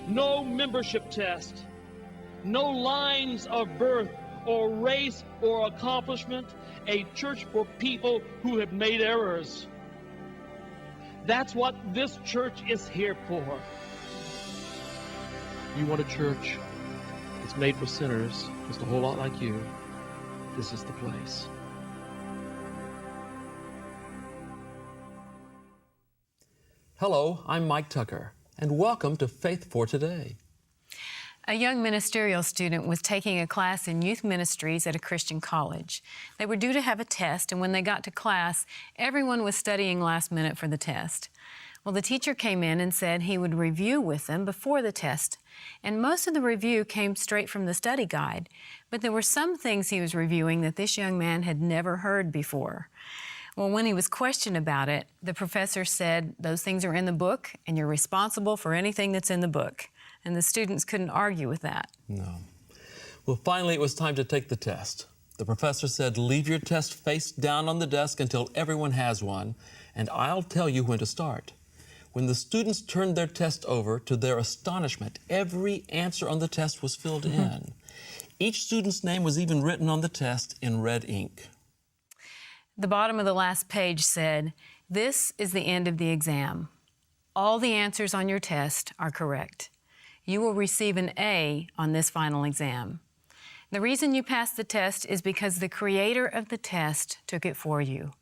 no membership test, no lines of birth or race or accomplishment, a church for people who have made errors. That's what this church is here for. You want a church that's made for sinners, just a whole lot like you, this is the place. Hello, I'm Mike Tucker, and welcome to Faith for Today. A young ministerial student was taking a class in youth ministries at a Christian college. They were due to have a test, and when they got to class, everyone was studying last minute for the test. Well, the teacher came in and said he would review with them before the test, and most of the review came straight from the study guide, but there were some things he was reviewing that this young man had never heard before. Well, when he was questioned about it, the professor said, those things are in the book, and you're responsible for anything that's in the book. And the students couldn't argue with that. No. Well, finally, it was time to take the test. The professor said, leave your test face down on the desk until everyone has one, and I'll tell you when to start. When the students turned their test over, to their astonishment, every answer on the test was filled in. Each student's name was even written on the test in red ink. The bottom of the last page said, this is the end of the exam. All the answers on your test are correct. You will receive an A on this final exam. The reason you passed the test is because the creator of the test took it for you.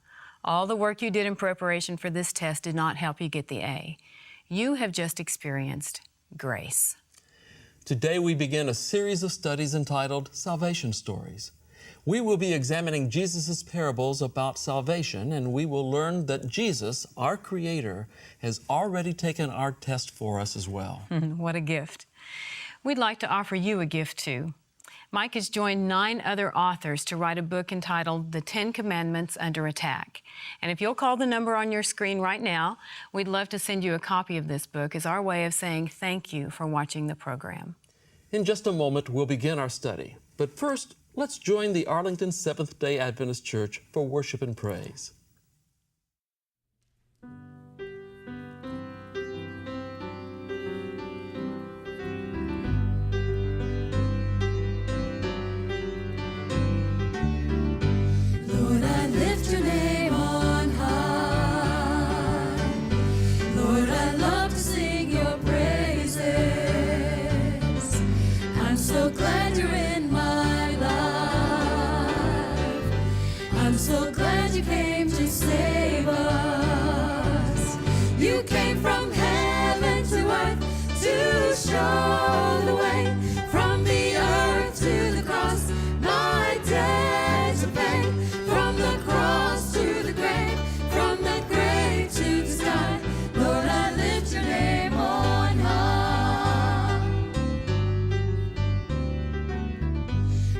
All the work you did in preparation for this test did not help you get the A. You have just experienced grace. Today we begin a series of studies entitled Salvation Stories. We will be examining Jesus' parables about salvation, and we will learn that Jesus, our Creator, has already taken our test for us as well. What a gift. We'd like to offer you a gift too. Mike has joined 9 other authors to write a book entitled The 10 Commandments Under Attack. And if you'll call the number on your screen right now, we'd love to send you a copy of this book as our way of saying thank you for watching the program. In just a moment, we'll begin our study. But first, let's join the Arlington Seventh-day Adventist Church for worship and praise. Lord, I lift your name on high. Lord, I love to sing your praises. I'm so glad you're in my life. I'm so glad you came to save us. You came from heaven to earth to show the way. From the earth to the cross, my debt to pay. From the cross to the grave, from the grave to the sky. Lord, I lift your name on high.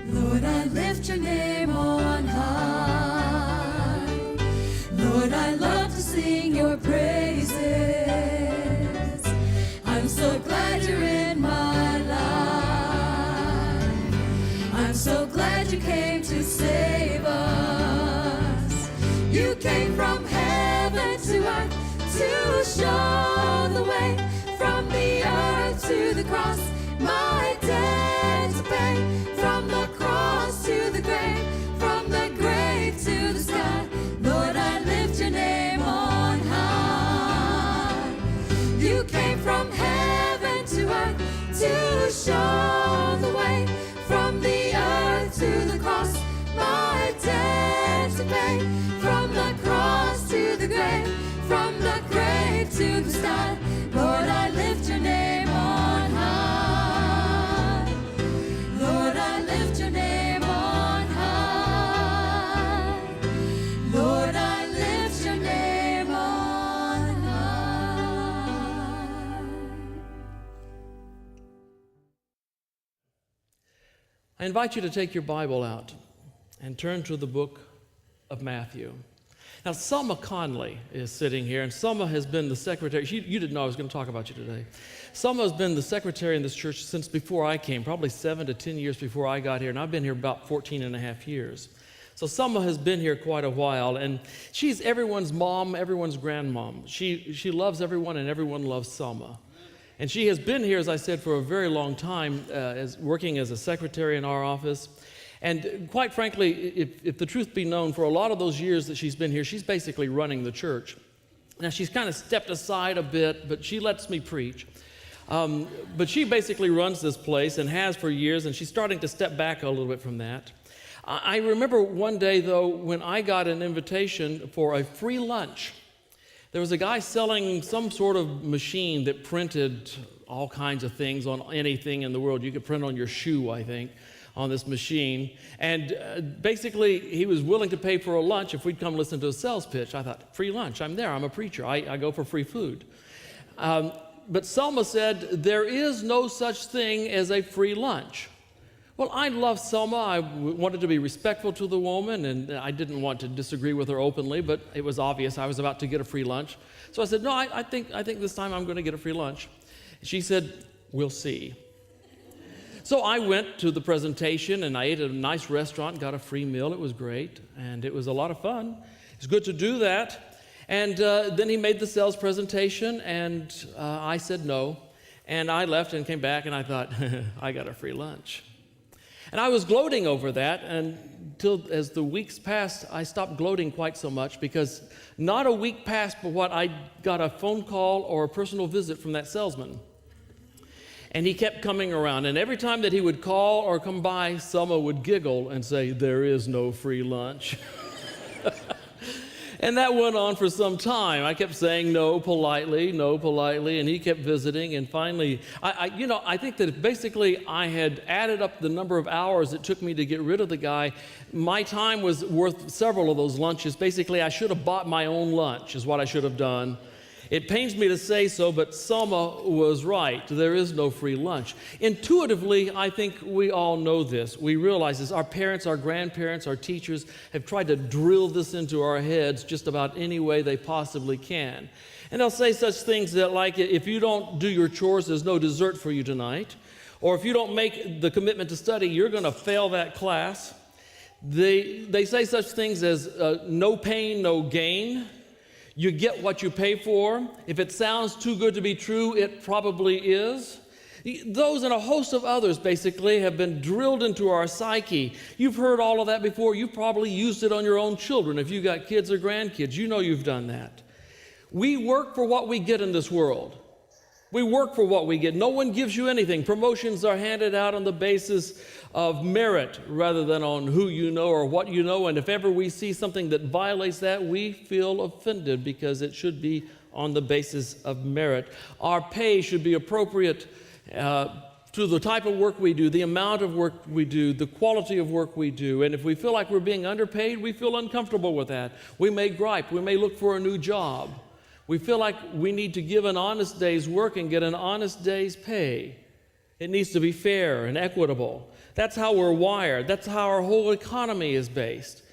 Lord, I lift your name on high. Lord, I love to sing your praises. I'm so glad you're in my life. I'm so glad you came to save us. You came from heaven to earth to show the way. From the earth to the cross, my debt to pay. From the cross to the grave, from the grave to the sky. Lord, I lift your name on high. You came from heaven to earth to show the way. From the earth to the cross, my debt to pay. From the cross to the grave, from the grave to the sky. Lord, I lift your name on high. Lord, I lift your name on high. Lord, I lift your name on high. I invite you to take your Bible out and turn to the book of Matthew. Now, Selma Conley is sitting here, and Selma has been the secretary. You didn't know I was going to talk about you today. Selma has been the secretary in this church since before I came, probably 7 to 10 years before I got here, and I've been here about 14 and a half years. So Selma has been here quite a while, and she's everyone's mom, everyone's grandmom. She loves everyone, and everyone loves Selma. And she has been here, as I said, for a very long time, working as a secretary in our office. And quite frankly, if the truth be known, for a lot of those years that she's been here, she's basically running the church. Now, she's kind of stepped aside a bit, but she lets me preach. But she basically runs this place and has for years, and she's starting to step back a little bit from that. I remember one day, though, when I got an invitation for a free lunch. There was a guy selling some sort of machine that printed all kinds of things on anything in the world. You could print on your shoe, I think, on this machine. And basically, he was willing to pay for a lunch if we'd come listen to a sales pitch. I thought, free lunch, I'm there, I'm a preacher, I go for free food. But Selma said, there is no such thing as a free lunch. Well, I love Selma. I wanted to be respectful to the woman, and I didn't want to disagree with her openly, but it was obvious I was about to get a free lunch. So I said, no, I think this time I'm going to get a free lunch. She said, we'll see. So I went to the presentation, and I ate at a nice restaurant, got a free meal. It was great, and it was a lot of fun. It's good to do that. And then he made the sales presentation, and I said no. And I left and came back, and I thought, I got a free lunch. And I was gloating over that until, as the weeks passed, I stopped gloating quite so much, because not a week passed but what I got a phone call or a personal visit from that salesman. And he kept coming around, and every time that he would call or come by, Selma would giggle and say, there is no free lunch. And that went on for some time. I kept saying no politely, and he kept visiting. And finally, I think that if basically I had added up the number of hours it took me to get rid of the guy, my time was worth several of those lunches. Basically, I should have bought my own lunch, is what I should have done. It pains me to say so, but Selma was right. There is no free lunch. Intuitively, I think we all know this. We realize this. Our parents, our grandparents, our teachers have tried to drill this into our heads just about any way they possibly can. And they'll say such things that, like, if you don't do your chores, there's no dessert for you tonight. Or if you don't make the commitment to study, you're going to fail that class. They say such things as no pain, no gain. You get what you pay for. If it sounds too good to be true, it probably is. Those and a host of others basically have been drilled into our psyche. You've heard all of that before. You've probably used it on your own children. If you've got kids or grandkids, you know you've done that. We work for what we get in this world. We work for what we get. No one gives you anything. Promotions are handed out on the basis of merit rather than on who you know or what you know. And if ever we see something that violates that, we feel offended, because it should be on the basis of merit. Our pay should be appropriate to the type of work we do, the amount of work we do, the quality of work we do. And if we feel like we're being underpaid, we feel uncomfortable with that. We may gripe. We may look for a new job. We feel like we need to give an honest day's work and get an honest day's pay. It needs to be fair and equitable. That's how we're wired. That's how our whole economy is based.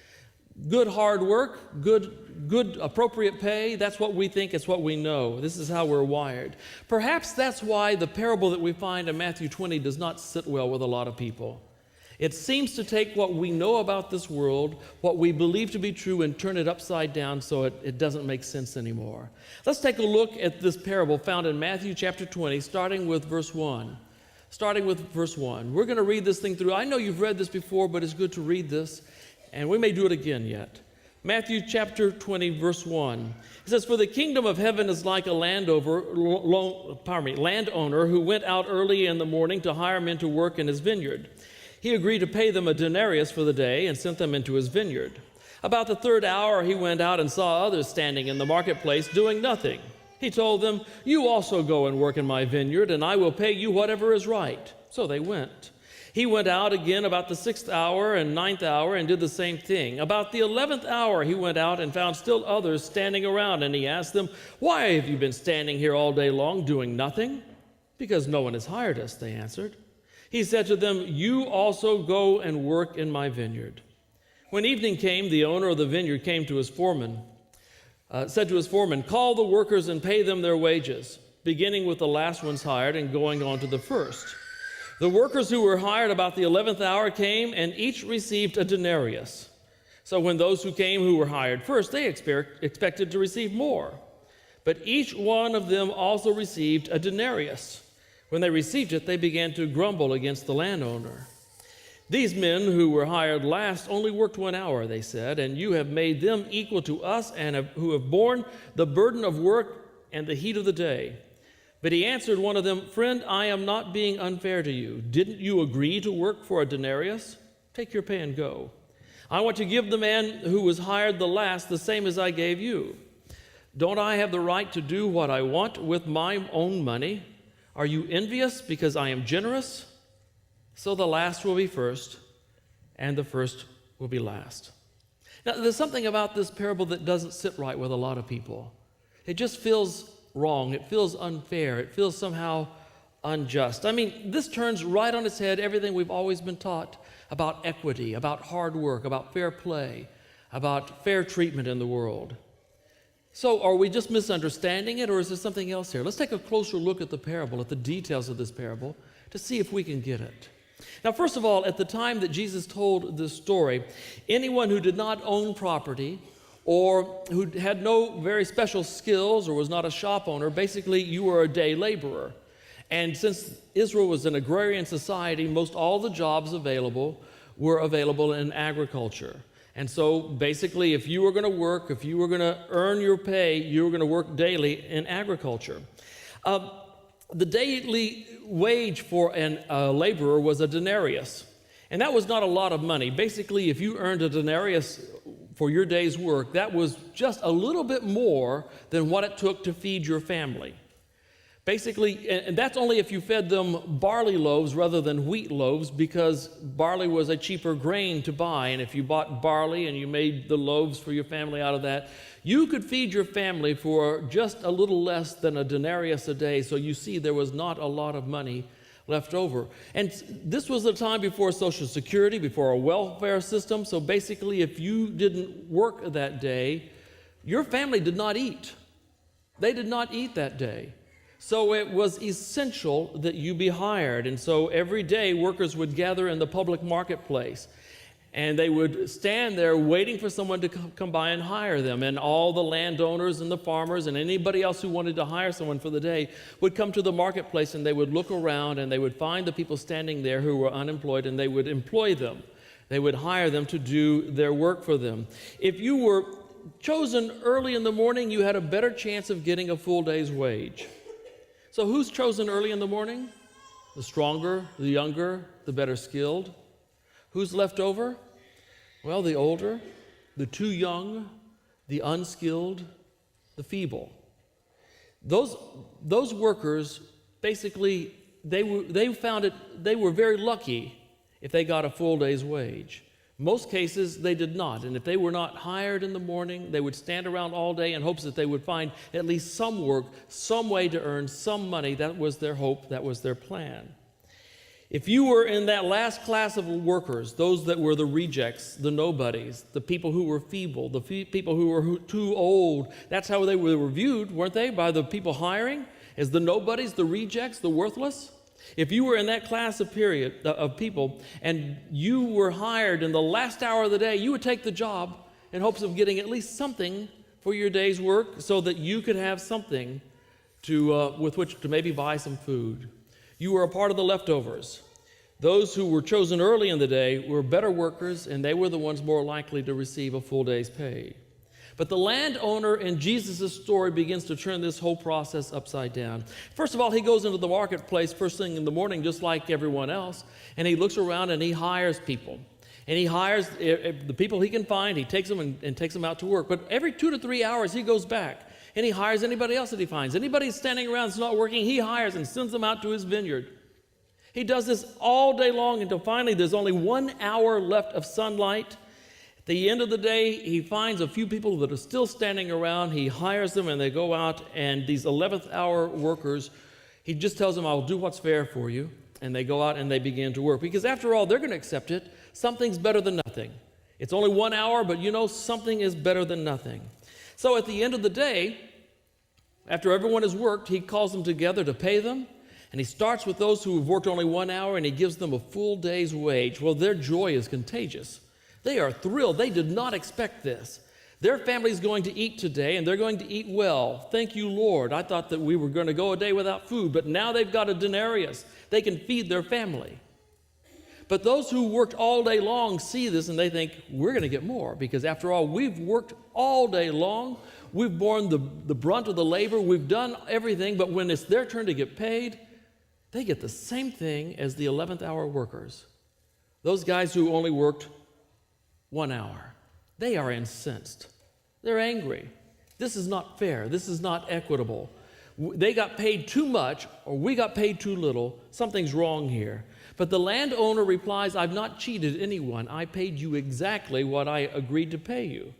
Good hard work, good appropriate pay, that's what we think, it's what we know. This is how we're wired. Perhaps that's why the parable that we find in Matthew 20 does not sit well with a lot of people. It seems to take what we know about this world, what we believe to be true, and turn it upside down so it doesn't make sense anymore. Let's take a look at this parable found in Matthew chapter 20, starting with verse 1. We're going to read this thing through. I know you've read this before, but it's good to read this, and we may do it again yet. Matthew chapter 20, verse 1. It says, "For the kingdom of heaven is like a landowner who went out early in the morning to hire men to work in his vineyard. He agreed to pay them a denarius for the day and sent them into his vineyard. About the third hour he went out and saw others standing in the marketplace doing nothing. He told them, 'You also go and work in my vineyard, and I will pay you whatever is right.' So they went. He went out again about the 6th hour and 9th hour and did the same thing. About the 11th hour he went out and found still others standing around, and he asked them, 'Why have you been standing here all day long doing nothing?' 'Because no one has hired us,' they answered. He said to them, 'You also go and work in my vineyard.' When evening came, the owner of the vineyard said to his foreman, 'Call the workers and pay them their wages, beginning with the last ones hired and going on to the first.' The workers who were hired about the 11th hour came, and each received a denarius. So when those who came who were hired first, they expected to receive more. But each one of them also received a denarius. When they received it, they began to grumble against the landowner. These men who were hired last only worked 1 hour, they said, and you have made them equal to us who have borne the burden of work and the heat of the day. But he answered one of them, Friend, I am not being unfair to you. Didn't you agree to work for a denarius? Take your pay and go. I want to give the man who was hired the last the same as I gave you. Don't I have the right to do what I want with my own money? Are you envious because I am generous? So the last will be first, and the first will be last. Now, there's something about this parable that doesn't sit right with a lot of people. It just feels wrong. It feels unfair. It feels somehow unjust. I mean, this turns right on its head everything we've always been taught about equity, about hard work, about fair play, about fair treatment in the world. So are we just misunderstanding it, or is there something else here? Let's take a closer look at the parable, at the details of this parable, to see if we can get it. Now, first of all, at the time that Jesus told this story, anyone who did not own property or who had no very special skills or was not a shop owner, basically you were a day laborer. And since Israel was an agrarian society, most all the jobs available were available in agriculture. And so basically, if you were going to work, if you were going to earn your pay, you were going to work daily in agriculture. The daily wage for a laborer was a denarius. And that was not a lot of money. Basically, if you earned a denarius for your day's work, that was just a little bit more than what it took to feed your family. Basically, and that's only if you fed them barley loaves rather than wheat loaves, because barley was a cheaper grain to buy. And if you bought barley and you made the loaves for your family out of that, you could feed your family for just a little less than a denarius a day. So you see, there was not a lot of money left over. And this was the time before Social Security, before a welfare system. So basically, if you didn't work that day, your family did not eat. They did not eat that day. So it was essential that you be hired. And so every day workers would gather in the public marketplace, and they would stand there waiting for someone to come by and hire them. And all the landowners and the farmers and anybody else who wanted to hire someone for the day would come to the marketplace, and they would look around and they would find the people standing there who were unemployed, and they would employ them. They would hire them to do their work for them. If you were chosen early in the morning, you had a better chance of getting a full day's wage. So who's chosen early in the morning? The stronger, the younger, the better skilled. Who's left over? Well, the older, the too young, the unskilled, the feeble. Those workers, basically, they found it, they were very lucky if they got a full day's wage. Most cases, they did not. And if they were not hired in the morning, they would stand around all day in hopes that they would find at least some work, some way to earn some money. That was their hope. That was their plan. If you were in that last class of workers, those that were the rejects, the nobodies, the people who were feeble, the people who were too old, that's how they were viewed, weren't they, by the people hiring? As the nobodies, the rejects, the worthless? If you were in that class of people and you were hired in the last hour of the day, you would take the job in hopes of getting at least something for your day's work so that you could have something with which to maybe buy some food. You were a part of the leftovers. Those who were chosen early in the day were better workers, and they were the ones more likely to receive a full day's pay. But the landowner in Jesus' story begins to turn this whole process upside down. First of all, he goes into the marketplace first thing in the morning, just like everyone else, and he looks around and he hires people. And he hires the people he can find, he takes them and takes them out to work. But every 2 to 3 hours, he goes back and he hires anybody else that he finds. Anybody standing around that's not working, he hires and sends them out to his vineyard. He does this all day long until finally there's only 1 hour left of sunlight. At the end of the day, he finds a few people that are still standing around. He hires them, and they go out, and these 11th hour workers, he just tells them, I'll do what's fair for you. And they go out and they begin to work. Because after all, they're going to accept it. Something's better than nothing. It's only 1 hour, but something is better than nothing. So at the end of the day, after everyone has worked, he calls them together to pay them. And he starts with those who have worked only 1 hour, and he gives them a full day's wage. Well, their joy is contagious. They are thrilled. They did not expect this. Their family's going to eat today, and they're going to eat well. Thank you, Lord. I thought that we were going to go a day without food, but now they've got a denarius. They can feed their family. But those who worked all day long see this, and they think, we're going to get more, because after all, we've worked all day long. We've borne the brunt of the labor. We've done everything, but when it's their turn to get paid, they get the same thing as the 11th hour workers. Those guys who only worked 1 hour. They are incensed. They're angry. This is not fair. This is not equitable. They got paid too much, or we got paid too little. Something's wrong here. But the landowner replies, I've not cheated anyone. I paid you exactly what I agreed to pay you.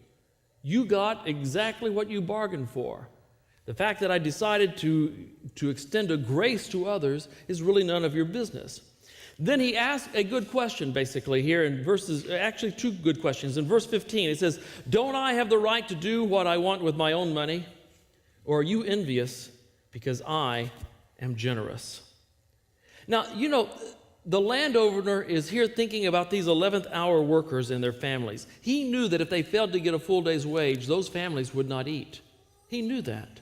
You got exactly what you bargained for. The fact that I decided to extend a grace to others is really none of your business. Then he asks a good question, basically, here in verses, actually two good questions. In verse 15, it says, don't I have the right to do what I want with my own money? Or are you envious because I am generous? Now, you know, the landowner is here thinking about these 11th hour workers and their families. He knew that if they failed to get a full day's wage, those families would not eat. He knew that.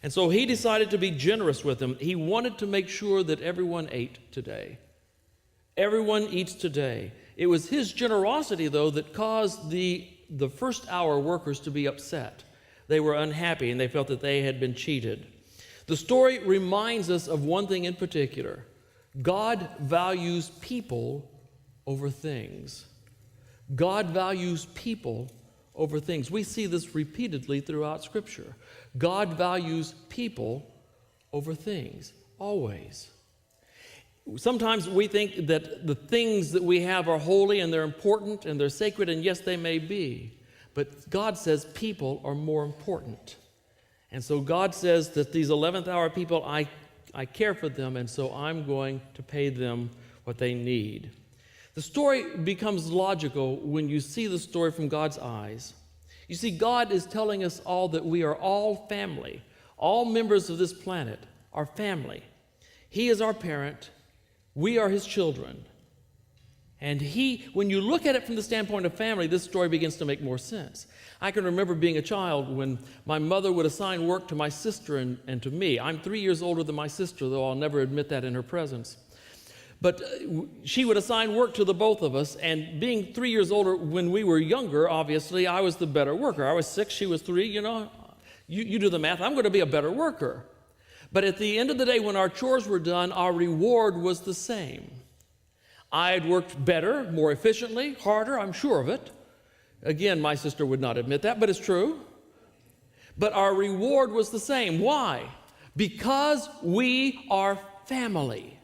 And so he decided to be generous with them. He wanted to make sure that everyone ate today. Everyone eats today. It was his generosity, though, that caused the first hour workers to be upset. They were unhappy and they felt that they had been cheated. The story reminds us of one thing in particular. God values people over things. God values people over things. We see this repeatedly throughout Scripture. God values people over things, always. Sometimes we think that the things that we have are holy and they're important and they're sacred, and yes, they may be. But God says people are more important. And so God says that these 11th hour people, I care for them, and so I'm going to pay them what they need. The story becomes logical when you see the story from God's eyes. You see, God is telling us all that we are all family. All members of this planet are family. He is our parent. We are his children. And when you look at it from the standpoint of family, this story begins to make more sense. I can remember being a child when my mother would assign work to my sister and to me. I'm 3 years older than my sister, though I'll never admit that in her presence. But she would assign work to the both of us, and being 3 years older, when we were younger, obviously, I was the better worker. I was 6, she was 3, you do the math. I'm going to be a better worker. But at the end of the day, when our chores were done, our reward was the same. I had worked better, more efficiently, harder, I'm sure of it. Again, my sister would not admit that, but it's true. But our reward was the same. Why? Because we are family.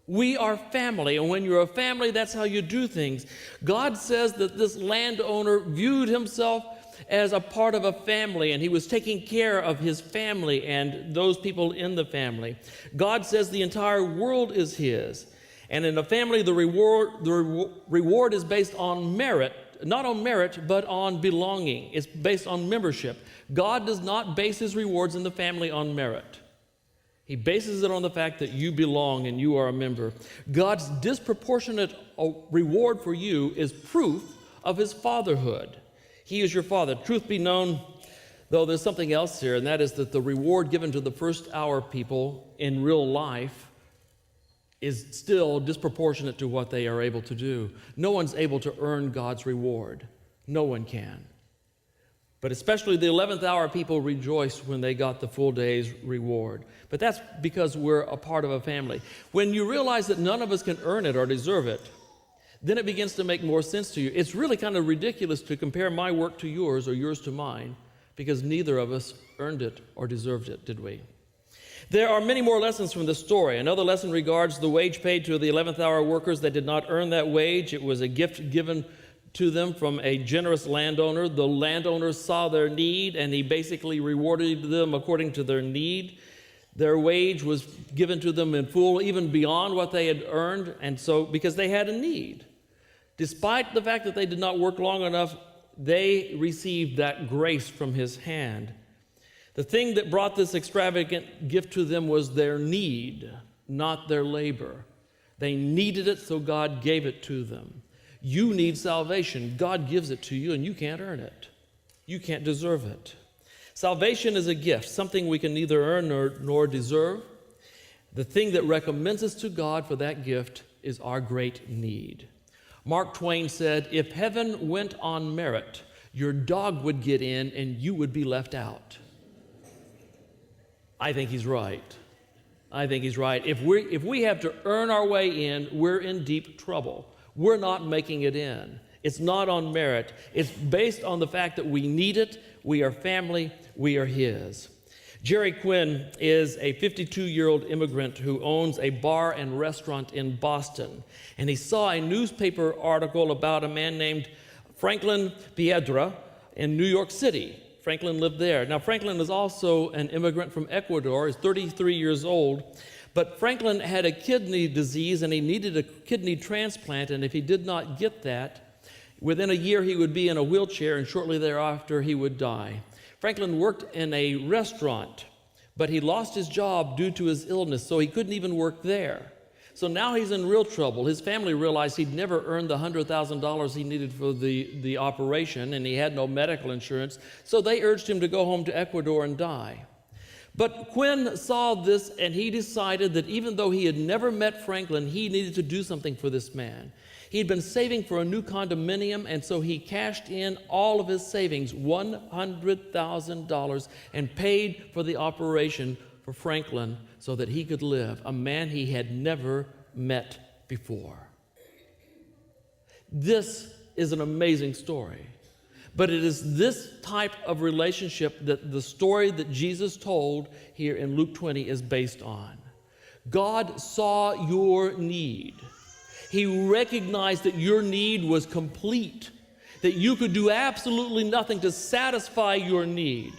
We are family, and when you're a family, that's how you do things. God says that this landowner viewed himself as a part of a family, and he was taking care of his family and those people in the family. God says the entire world is his. And in a family, the reward is based on merit, not on merit, but on belonging. It's based on membership. God does not base his rewards in the family on merit. He bases it on the fact that you belong and you are a member. God's disproportionate reward for you is proof of his fatherhood. He is your father. Truth be known, though, there's something else here, and that is that the reward given to the first hour people in real life is still disproportionate to what they are able to do. No one's able to earn God's reward. No one can. But especially the 11th hour people rejoiced when they got the full day's reward. But that's because we're a part of a family. When you realize that none of us can earn it or deserve it, then it begins to make more sense to you. It's really kind of ridiculous to compare my work to yours or yours to mine, because neither of us earned it or deserved it, did we? There are many more lessons from this story. Another lesson regards the wage paid to the 11th hour workers that did not earn that wage. It was a gift given to them from a generous landowner. The landowner saw their need, and he basically rewarded them according to their need. Their wage was given to them in full, even beyond what they had earned, and so because they had a need. Despite the fact that they did not work long enough, they received that grace from his hand. The thing that brought this extravagant gift to them was their need, not their labor. They needed it, so God gave it to them. You need salvation. God gives it to you, and you can't earn it. You can't deserve it. Salvation is a gift, something we can neither earn nor deserve. The thing that recommends us to God for that gift is our great need. Mark Twain said, "If heaven went on merit, your dog would get in and you would be left out." I think he's right. I think he's right. If we have to earn our way in, we're in deep trouble. We're not making it in. It's not on merit. It's based on the fact that we need it. We are family. We are his. Jerry Quinn is a 52-year-old immigrant who owns a bar and restaurant in Boston. And he saw a newspaper article about a man named Franklin Piedra in New York City. Franklin lived there. Now, Franklin is also an immigrant from Ecuador. He's 33 years old. But Franklin had a kidney disease, and he needed a kidney transplant. And if he did not get that, within a year he would be in a wheelchair, and shortly thereafter he would die. Franklin worked in a restaurant, but he lost his job due to his illness, so he couldn't even work there. So now he's in real trouble. His family realized he'd never earned the $100,000 he needed for the operation, and he had no medical insurance, so they urged him to go home to Ecuador and die. But Quinn saw this, and he decided that even though he had never met Franklin, he needed to do something for this man. He'd been saving for a new condominium, and so he cashed in all of his savings, $100,000, and paid for the operation for Franklin so that he could live, a man he had never met before. This is an amazing story. But it is this type of relationship that the story that Jesus told here in Luke 20 is based on. God saw your need. He recognized that your need was complete, that you could do absolutely nothing to satisfy your need.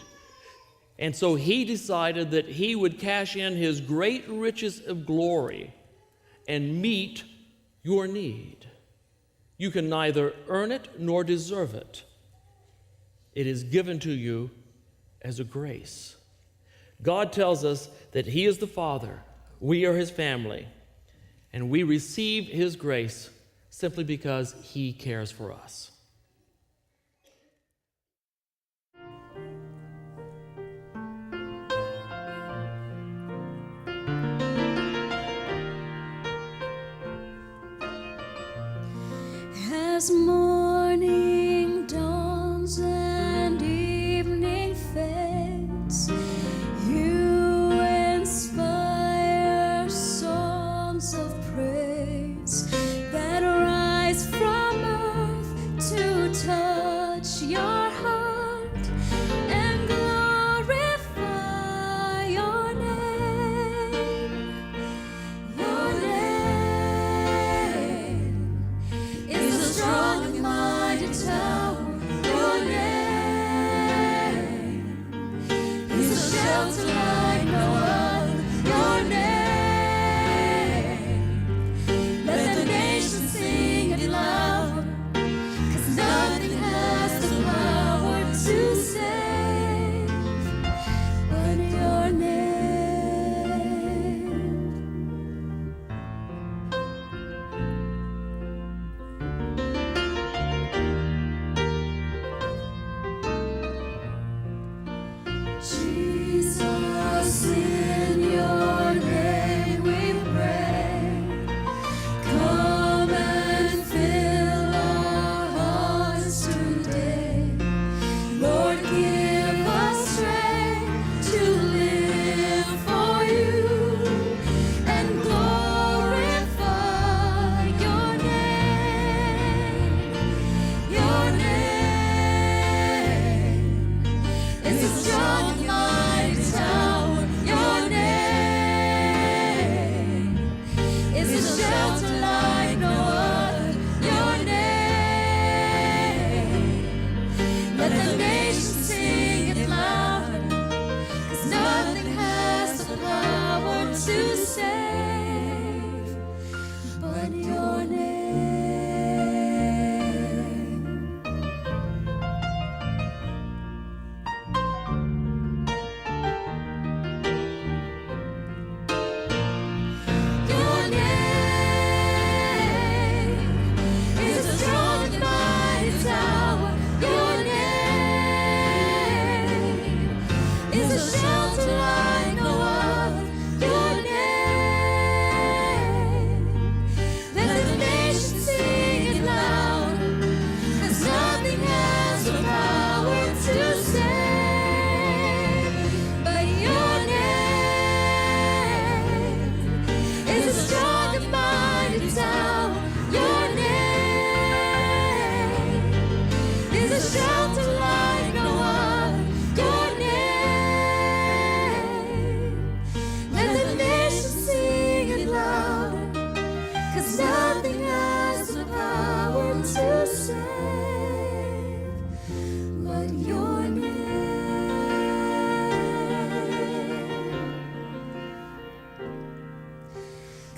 And so he decided that he would cash in his great riches of glory and meet your need. You can neither earn it nor deserve it. It is given to you as a grace. God tells us that he is the Father, we are his family, and we receive his grace simply because he cares for us. As morning dawns and evening fades, you inspire songs of praise that rise from earth to touch your heart and glorify your name. Your name is a strong and mighty tower. Your name is a shelter like no other. Your name, let the nations sing it louder, 'cause nothing has the power to save but your name. Jesus, in your name we pray. Come and fill our hearts today. Lord, give us strength to live for you and glorify your name. Your name is a strong and mighty tower. Your name is a shelter like no other. Your name, let the nations sing it louder, 'cause nothing has the power to save but your name. Your name is a strong and mighty tower. Your name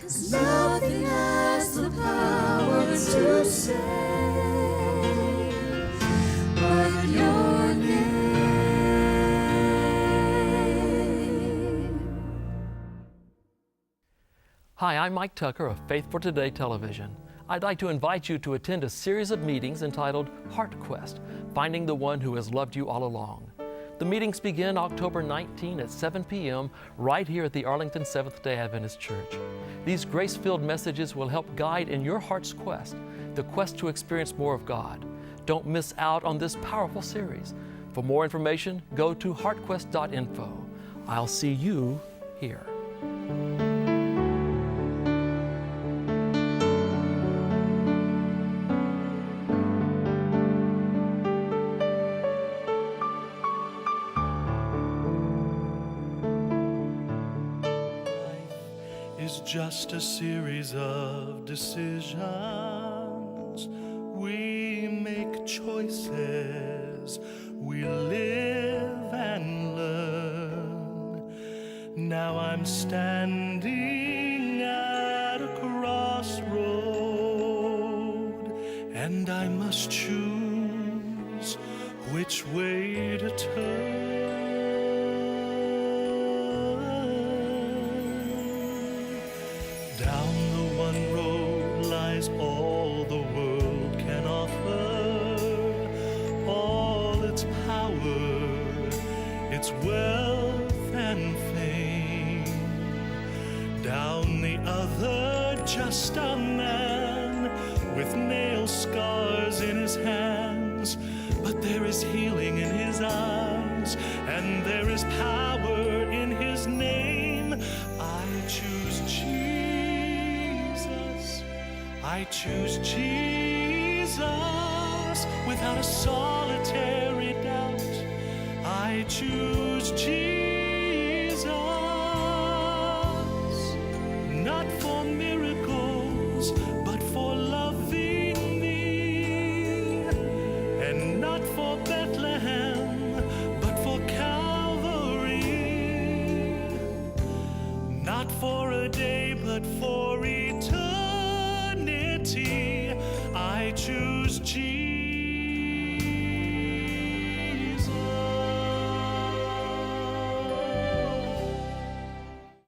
'cause nothing has the power to save but your name. Hi, I'm Mike Tucker of Faith for Today Television. I'd like to invite you to attend a series of meetings entitled Heart Quest, Finding the One Who Has Loved You All Along. The meetings begin October 19 at 7 p.m. right here at the Arlington Seventh-day Adventist Church. These grace-filled messages will help guide in your heart's quest, the quest to experience more of God. Don't miss out on this powerful series. For more information, go to heartquest.info. I'll see you here. Is just a series of decisions. We make choices, we live and learn. Now I'm standing at a crossroad, and I must choose which way to turn. Down the one road lies all the world can offer, all its power, its wealth and fame. Down the other, just a man with nail scars in his hands, but there is healing in his eyes, and there is power in his name. I choose Jesus. I choose Jesus without a solitary doubt. I choose Jesus, not for miracles, but for loving me, and not for Bethlehem, but for Calvary, not for a day, but for eternity. I choose Jesus.